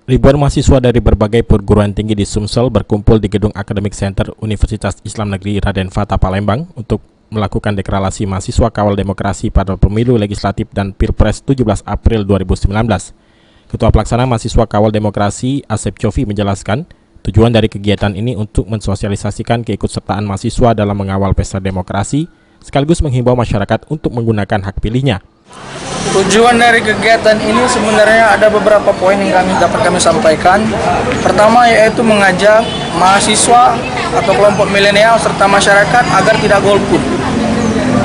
Ribuan mahasiswa dari berbagai perguruan tinggi di Sumsel berkumpul di Gedung Academic Center Universitas Islam Negeri Raden Fatah Palembang untuk melakukan deklarasi mahasiswa kawal demokrasi pada pemilu legislatif dan Pilpres 17 April 2019. Ketua Pelaksana Mahasiswa Kawal Demokrasi Asep Cofi menjelaskan, tujuan dari kegiatan ini untuk mensosialisasikan keikutsertaan mahasiswa dalam mengawal pesta demokrasi, sekaligus menghimbau masyarakat untuk menggunakan hak pilihnya. Tujuan dari kegiatan ini sebenarnya ada beberapa poin yang dapat kami sampaikan. Pertama yaitu mengajak mahasiswa atau kelompok milenial serta masyarakat agar tidak golput.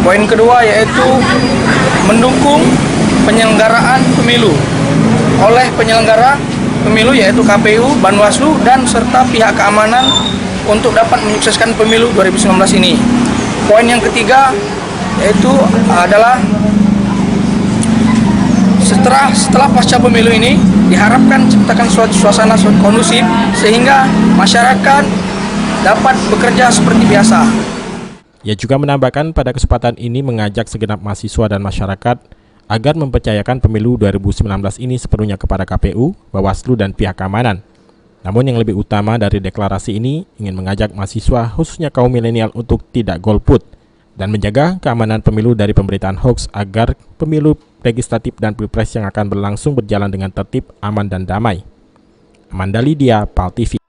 Poin kedua yaitu mendukung penyelenggaraan pemilu oleh penyelenggara pemilu yaitu KPU, Bawaslu, dan serta pihak keamanan untuk dapat menyukseskan pemilu 2019 ini. Poin yang ketiga yaitu adalah setelah pasca pemilu ini diharapkan ciptakan suasana kondusif sehingga masyarakat dapat bekerja seperti biasa. Ia juga menambahkan pada kesempatan ini mengajak segenap mahasiswa dan masyarakat agar mempercayakan pemilu 2019 ini sepenuhnya kepada KPU, Bawaslu, dan pihak keamanan. Namun yang lebih utama dari deklarasi ini ingin mengajak mahasiswa khususnya kaum milenial untuk tidak golput dan menjaga keamanan pemilu dari pemberitaan hoax agar pemilu legislatif dan pilpres yang akan berlangsung berjalan dengan tertib, aman, dan damai. Amanda Lydia, PAL TV.